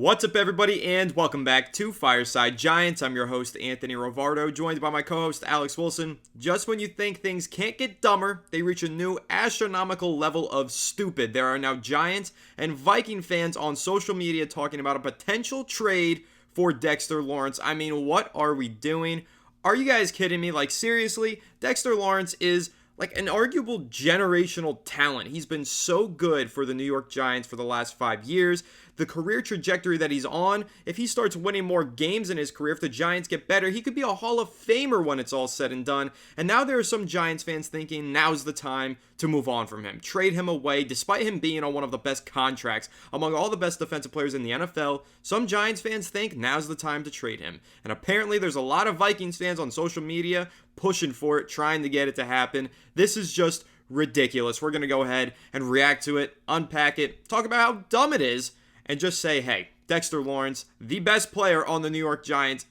What's up, everybody, and welcome back to Fireside Giants. I'm your host, Anthony Rovardo, joined by my co-host, Alex Wilson. Just when you think things can't get dumber, they reach a new astronomical level of stupid. There are now Giants and Viking fans on social media talking about a potential trade for Dexter Lawrence. I mean, what are we doing? Are you guys kidding me? Like, seriously? Dexter Lawrence is like an arguable generational talent. He's been so good for the New York Giants for the last 5 years. The career trajectory that he's on, if he starts winning more games in his career, if the Giants get better, he could be a Hall of Famer when it's all said and done. And now there are some Giants fans thinking now's the time to move on from him. Trade him away, despite him being on one of the best contracts among all the best defensive players in the NFL. Some Giants fans think now's the time to trade him. And apparently there's a lot of Vikings fans on social media pushing for it, trying to get it to happen. This is just ridiculous. We're going to go ahead and react to it, unpack it, talk about how dumb it is, and just say, hey, Dexter Lawrence, the best player on the New York Giants,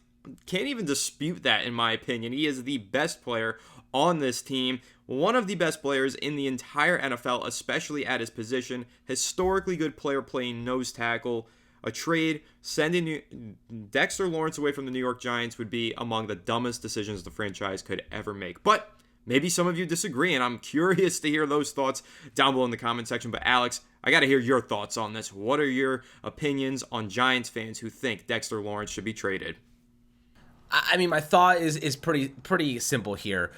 can't even dispute that in my opinion. He is the best player on this team, one of the best players in the entire NFL, especially at his position. Historically good player playing nose tackle. A trade sending Dexter Lawrence away from the New York Giants would be among the dumbest decisions the franchise could ever make. But maybe some of you disagree, and I'm curious to hear those thoughts down below in the comment section. But Alex, I got to hear your thoughts on this. What are your opinions on Giants fans who think Dexter Lawrence should be traded? I mean, my thought is pretty simple here.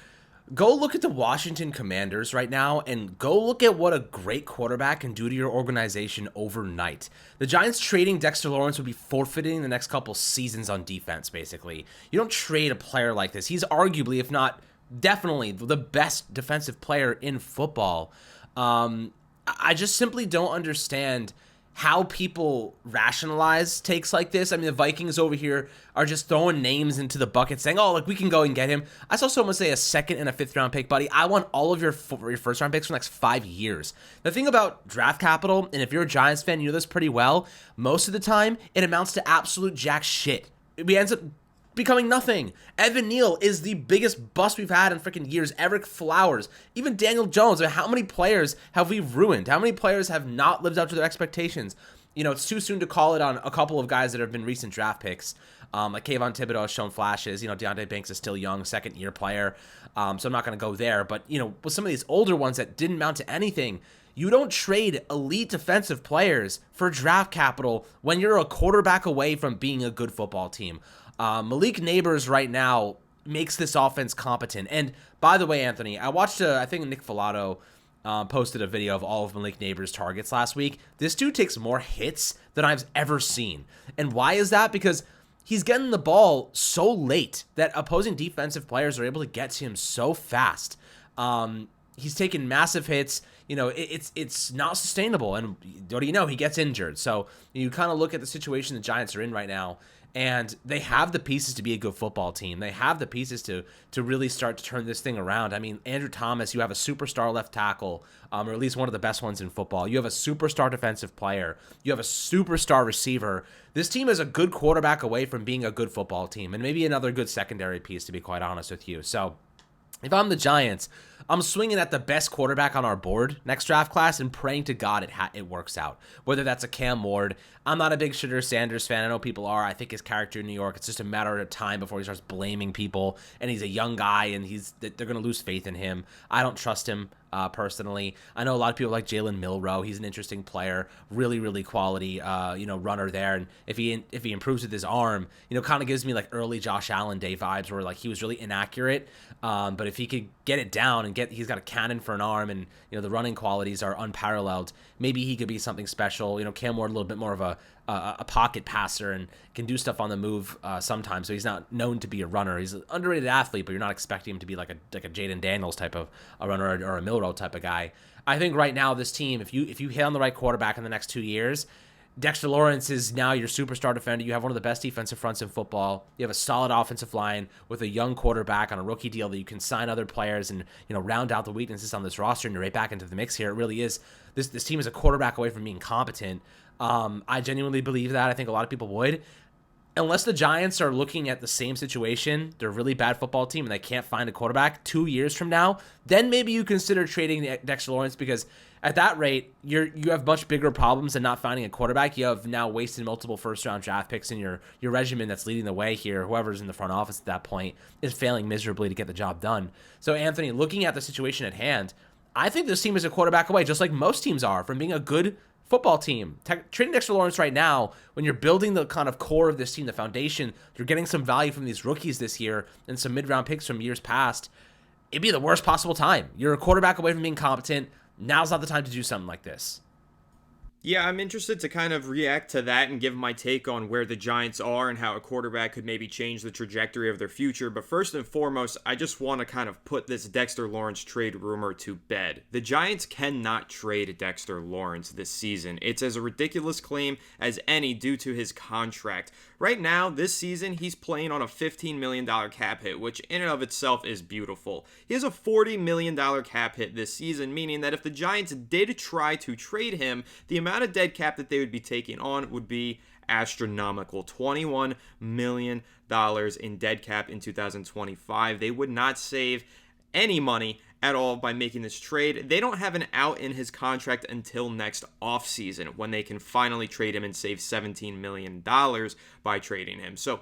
Go look at the Washington Commanders right now and go look at what a great quarterback can do to your organization overnight. The Giants trading Dexter Lawrence would be forfeiting the next couple seasons on defense, basically. You don't trade a player like this. He's arguably, if not definitely, the best defensive player in football. I just simply don't understand how people rationalize takes like this. I mean, the Vikings over here are just throwing names into the bucket saying, oh, like, we can go and get him. I saw someone say a second and a fifth round pick. Buddy, I want all of your first round picks for the next 5 years. The thing about draft capital, and if you're a Giants fan, you know this pretty well, most of the time it amounts to absolute jack shit. It ends up becoming nothing. Evan Neal is the biggest bust we've had in freaking years. Eric Flowers, even Daniel Jones. I mean, how many players have we ruined? How many players have not lived up to their expectations? You know, it's too soon to call it on a couple of guys that have been recent draft picks. Like Kayvon Thibodeau has shown flashes. You know, Deontay Banks is still young, second-year player. So I'm not going to go there. But, you know, with some of these older ones that didn't amount to anything, you don't trade elite defensive players for draft capital when you're a quarterback away from being a good football team. Malik Neighbors right now makes this offense competent. And by the way, Anthony, I watched, I think Nick Filato posted a video of all of Malik Neighbors' targets last week. This dude takes more hits than I've ever seen. And why is that? Because he's getting the ball so late that opposing defensive players are able to get to him so fast. He's taking massive hits. You know, it's not sustainable. And what do you know? He gets injured. So you kind of look at the situation the Giants are in right now, and they have the pieces to be a good football team. They have the pieces to really start to turn this thing around. I mean, Andrew Thomas, you have a superstar left tackle, or at least one of the best ones in football. You have a superstar defensive player. You have a superstar receiver. This team is a good quarterback away from being a good football team, and maybe another good secondary piece, to be quite honest with you. So if I'm the Giants, I'm swinging at the best quarterback on our board next draft class and praying to God it works out. Whether that's a Cam Ward. I'm not a big Shedeur Sanders fan. I know people are. I think his character in New York, it's just a matter of time before he starts blaming people. And he's a young guy, and they're going to lose faith in him. I don't trust him personally. I know a lot of people like Jalen Milroe. He's an interesting player, really, really quality, runner there. And if he improves with his arm, kind of gives me like early Josh Allen day vibes where like he was really inaccurate. But if he could get it down and he's got a cannon for an arm, and the running qualities are unparalleled, maybe he could be something special. Cam Ward a little bit more of a pocket passer and can do stuff on the move sometimes. So he's not known to be a runner. He's an underrated athlete, but you're not expecting him to be like a Jaden Daniels type of a runner or a Milroe type of guy. I think right now this team, if you hit on the right quarterback in the next 2 years, Dexter Lawrence is now your superstar defender. You have one of the best defensive fronts in football. You have a solid offensive line with a young quarterback on a rookie deal that you can sign other players and round out the weaknesses on this roster, and you're right back into the mix here. It really is. This team is a quarterback away from being competent. I genuinely believe that. I think a lot of people would. unless the Giants are looking at the same situation, they're a really bad football team and they can't find a quarterback 2 years from now, then maybe you consider trading Dexter Lawrence, because at that rate, you have much bigger problems than not finding a quarterback. You have now wasted multiple first-round draft picks in your regimen that's leading the way here. Whoever's in the front office at that point is failing miserably to get the job done. So, Anthony, looking at the situation at hand, I think this team is a quarterback away, just like most teams are, from being a good football team. Trading Dexter Lawrence right now, when you're building the kind of core of this team, the foundation, you're getting some value from these rookies this year and some mid-round picks from years past, it'd be the worst possible time. You're a quarterback away from being competent. Now's not the time to do something like this. Yeah, I'm interested to kind of react to that and give my take on where the Giants are and how a quarterback could maybe change the trajectory of their future. But first and foremost, I just want to kind of put this Dexter Lawrence trade rumor to bed. The Giants cannot trade Dexter Lawrence this season. It's as a ridiculous claim as any due to his contract. Right now, this season, he's playing on a $15 million cap hit, which in and of itself is beautiful. He has a $40 million cap hit this season, meaning that if the Giants did try to trade him, the amount of dead cap that they would be taking on would be astronomical. $21 million in dead cap in 2025. They would not save any money at all by making this trade. They don't have an out in his contract until next offseason, when they can finally trade him and save $17 million by trading him. So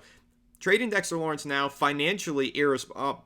trading Dexter Lawrence now, financially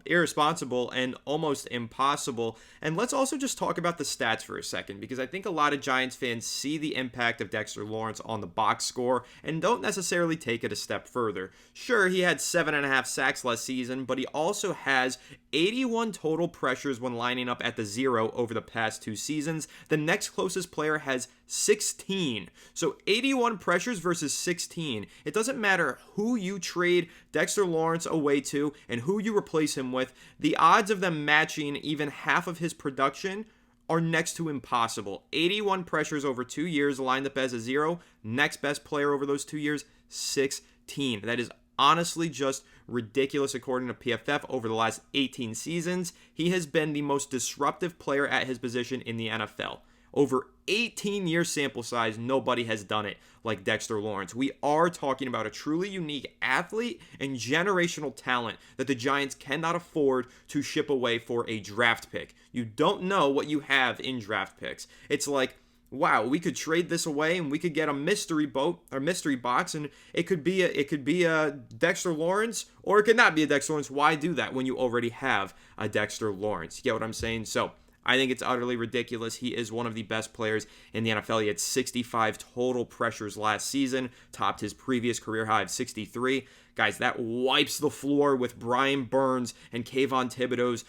irresponsible and almost impossible. And let's also just talk about the stats for a second, because I think a lot of Giants fans see the impact of Dexter Lawrence on the box score and don't necessarily take it a step further. Sure, he had 7.5 sacks last season, but he also has 81 total pressures when lining up at the 0 over the past 2 seasons. The next closest player has 16. So 81 pressures versus 16. It doesn't matter who you trade Dexter Lawrence away to and who you replace him with. The odds of them matching even half of his production are next to impossible. 81 pressures over 2 years lined up as a 0. Next best player over those 2 years, 16. That is honestly just ridiculous. According to PFF, over the last 18 seasons, he has been the most disruptive player at his position in the NFL. Over 18-year sample size, nobody has done it like Dexter Lawrence. We are talking about a truly unique athlete and generational talent that the Giants cannot afford to ship away for a draft pick. You don't know what you have in draft picks. It's like, wow, we could trade this away and we could get a mystery boat or mystery box, and it could be a Dexter Lawrence, or it could not be a Dexter Lawrence. Why do that when you already have a Dexter Lawrence? You get what I'm saying? So I think it's utterly ridiculous. He is one of the best players in the NFL. He had 65 total pressures last season, topped his previous career high of 63. Guys, that wipes the floor with Brian Burns and Kayvon Thibodeau's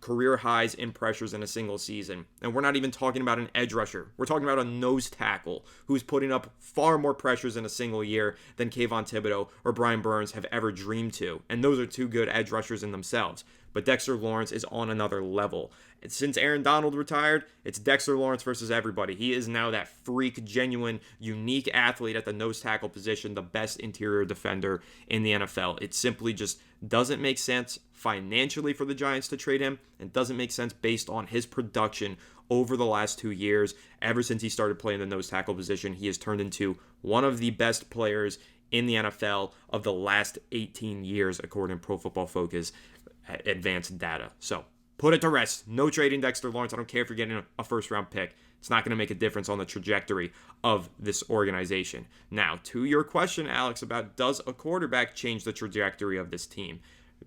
career highs in pressures in a single season. And we're not even talking about an edge rusher. We're talking about a nose tackle who's putting up far more pressures in a single year than Kayvon Thibodeau or Brian Burns have ever dreamed to. And those are two good edge rushers in themselves. But Dexter Lawrence is on another level. Since Aaron Donald retired, it's Dexter Lawrence versus everybody. He is now that freak, genuine, unique athlete at the nose tackle position, the best interior defender in the NFL. It simply just doesn't make sense financially for the Giants to trade him, and doesn't make sense based on his production over the last 2 years. Ever since he started playing the nose tackle position, he has turned into one of the best players in the NFL of the last 18 years, according to Pro Football Focus advanced data. So put it to rest. No trading Dexter Lawrence. I don't care if you're getting a first-round pick. It's not going to make a difference on the trajectory of this organization. Now, to your question, Alex, about does a quarterback change the trajectory of this team?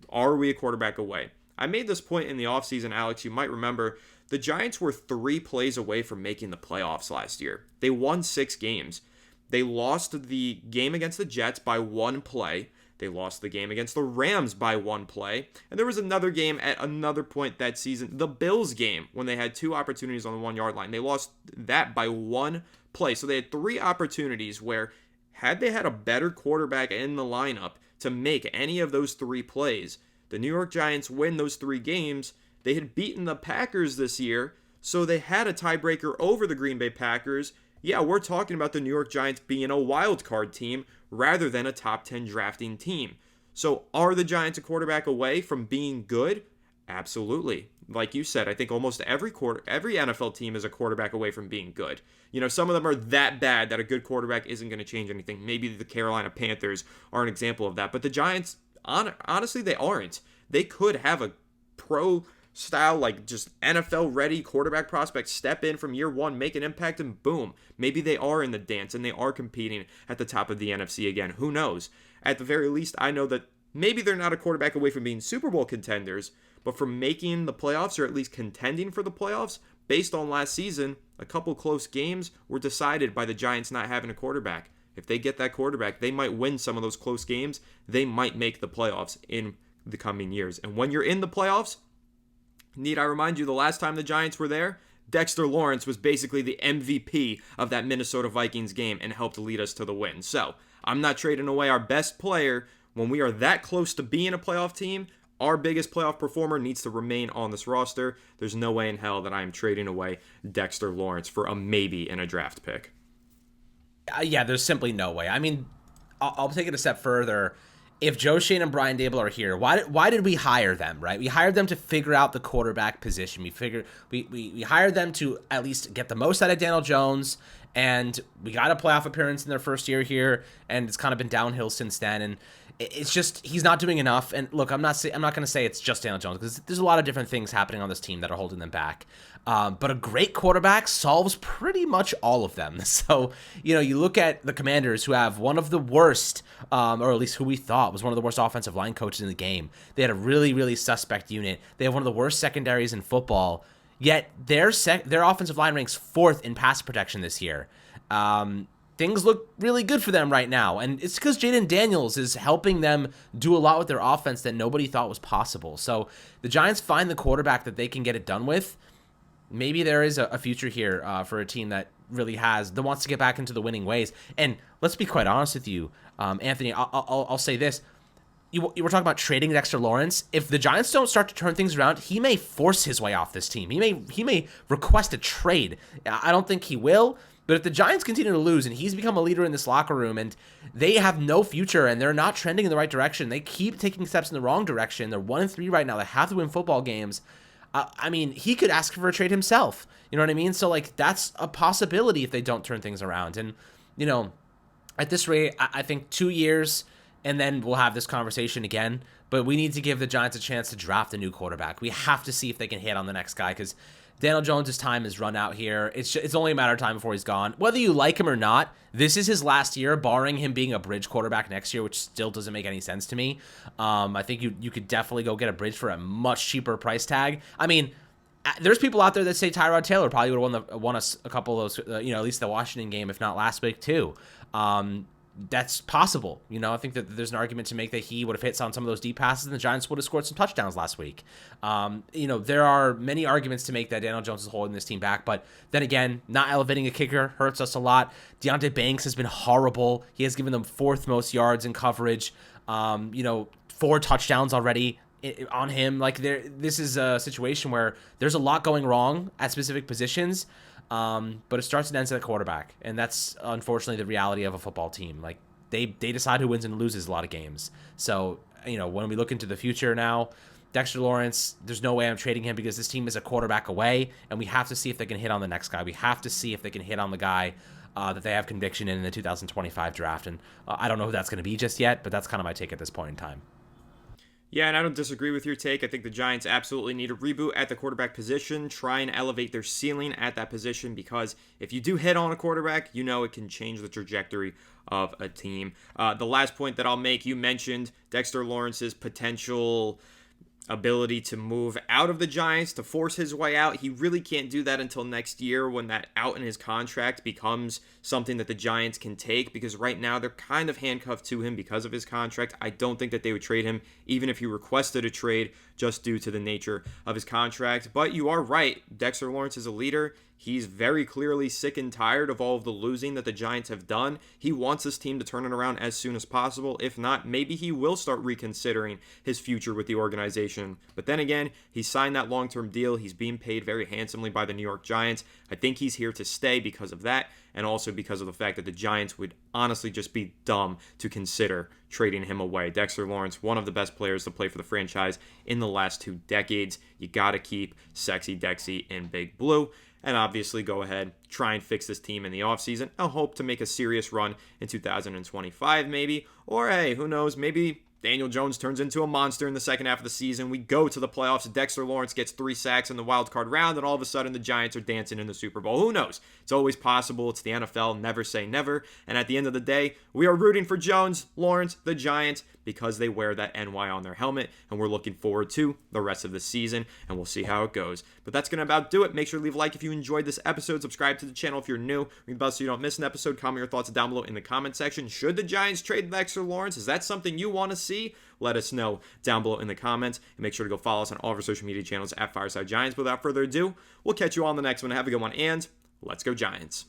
Are we a quarterback away? I made this point in the offseason, Alex. You might remember the Giants were 3 plays away from making the playoffs last year. They won 6 games. They lost the game against the Jets by 1 play. They lost the game against the Rams by 1 play. And there was another game at another point that season, the Bills game, when they had 2 opportunities on the 1-yard line. They lost that by 1 play. So they had 3 opportunities where, had they had a better quarterback in the lineup to make any of those 3 plays, the New York Giants win those 3 games. They had beaten the Packers this year, so they had a tiebreaker over the Green Bay Packers. Yeah, we're talking about the New York Giants being a wild card team rather than a top 10 drafting team. So are the Giants a quarterback away from being good? Absolutely. Like you said, I think almost every NFL team is a quarterback away from being good. Some of them are that bad that a good quarterback isn't going to change anything. Maybe the Carolina Panthers are an example of that, but the Giants, honestly, they aren't. They could have a pro style, like just NFL ready quarterback prospect step in from year one, make an impact, and boom, maybe they are in the dance and they are competing at the top of the NFC again. Who knows? At the very least, I know that maybe they're not a quarterback away from being Super Bowl contenders, but from making the playoffs or at least contending for the playoffs, based on last season, a couple close games were decided by the Giants not having a quarterback. If they get that quarterback, they might win some of those close games. They might make the playoffs in the coming years. And when you're in the playoffs, need I remind you, the last time the Giants were there, Dexter Lawrence was basically the MVP of that Minnesota Vikings game and helped lead us to the win. So I'm not trading away our best player. When we are that close to being a playoff team, our biggest playoff performer needs to remain on this roster. There's no way in hell that I am trading away Dexter Lawrence for a maybe in a draft pick. Yeah, there's simply no way. I mean, I'll take it a step further. If Joe Shane and Brian Dable are here, why did we hire them, right? We hired them to figure out the quarterback position. We hired them to at least get the most out of Daniel Jones, and we got a playoff appearance in their first year here, and it's kind of been downhill since then. And it's just he's not doing enough. And look, I'm not going to say it's just Daniel Jones, because there's a lot of different things happening on this team that are holding them back. But a great quarterback solves pretty much all of them. So, you look at the Commanders, who have one of the worst, or at least who we thought was one of the worst offensive line coaches in the game. They had a really, really suspect unit. They have one of the worst secondaries in football. Yet their offensive line ranks 4th in pass protection this year. Things look really good for them right now, and it's because Jaden Daniels is helping them do a lot with their offense that nobody thought was possible. So the Giants find the quarterback that they can get it done with. Maybe there is a future here for a team that really wants to get back into the winning ways. And let's be quite honest with you, Anthony. I'll say this: you were talking about trading Dexter Lawrence. If the Giants don't start to turn things around, he may force his way off this team. He may request a trade. I don't think he will. But if the Giants continue to lose and he's become a leader in this locker room and they have no future and they're not trending in the right direction, they keep taking steps in the wrong direction. They're 1-3 right now. They have to win football games. I mean, he could ask for a trade himself. You know what I mean? So, that's a possibility if they don't turn things around. And, at this rate, I think 2 years and then we'll have this conversation again. But we need to give the Giants a chance to draft a new quarterback. We have to see if they can hit on the next guy, because Daniel Jones' time is run out here. It's only a matter of time before he's gone. Whether you like him or not, this is his last year, barring him being a bridge quarterback next year, which still doesn't make any sense to me. I think you could definitely go get a bridge for a much cheaper price tag. I mean, there's people out there that say Tyrod Taylor probably would have won us a couple of those, at least the Washington game, if not last week too. That's possible. I think that there's an argument to make that he would have hit on some of those deep passes and the Giants would have scored some touchdowns last week. There are many arguments to make that Daniel Jones is holding this team back, but then again, not elevating a kicker hurts us a lot. Deonte Banks has been horrible. He has given them 4th most yards in coverage. 4 touchdowns already on him. This is a situation where there's a lot going wrong at specific positions. But it starts and ends at the quarterback, and that's unfortunately the reality of a football team. They decide who wins and loses a lot of games. So, when we look into the future now, Dexter Lawrence, there's no way I'm trading him because this team is a quarterback away, and we have to see if they can hit on the next guy. We have to see if they can hit on the guy that they have conviction in the 2025 draft, and I don't know who that's going to be just yet, but that's kind of my take at this point in time. Yeah, and I don't disagree with your take. I think the Giants absolutely need a reboot at the quarterback position, try and elevate their ceiling at that position, because if you do hit on a quarterback, it can change the trajectory of a team. The last point that I'll make, you mentioned Dexter Lawrence's potential ability to move out of the Giants, to force his way out. He really can't do that until next year, when that out in his contract becomes something that the Giants can take, because right now they're kind of handcuffed to him because of his contract. I don't think that they would trade him even if he requested a trade, just due to the nature of his contract. But you are right, Dexter Lawrence is a leader. He's very clearly sick and tired of all of the losing that the Giants have done. He wants this team to turn it around as soon as possible. If not, maybe he will start reconsidering his future with the organization. But then again, he signed that long-term deal. He's being paid very handsomely by the New York Giants. I think he's here to stay because of that, and also because of the fact that the Giants would honestly just be dumb to consider trading him away. Dexter Lawrence, one of the best players to play for the franchise in the last 2 decades. You got to keep sexy Dexy in Big Blue. And obviously go ahead, try and fix this team in the offseason. I'll hope to make a serious run in 2025 maybe. Or hey, who knows, maybe Daniel Jones turns into a monster in the second half of the season. We go to the playoffs. Dexter Lawrence gets 3 sacks in the wild card round, and all of a sudden the Giants are dancing in the Super Bowl. Who knows? It's always possible. It's the NFL. Never say never. And at the end of the day, we are rooting for Jones, Lawrence, the Giants, because they wear that NY on their helmet, and we're looking forward to the rest of the season, and we'll see how it goes. But that's going to about do it. Make sure to leave a like if you enjoyed this episode. Subscribe to the channel if you're new. Ring the bell so you don't miss an episode. Comment your thoughts down below in the comment section. Should the Giants trade Dexter Lawrence? Is that something you want to see? Let us know down below in the comments. And make sure to go follow us on all of our social media channels at Fireside Giants. Without further ado, we'll catch you on the next one. Have a good one, and let's go Giants.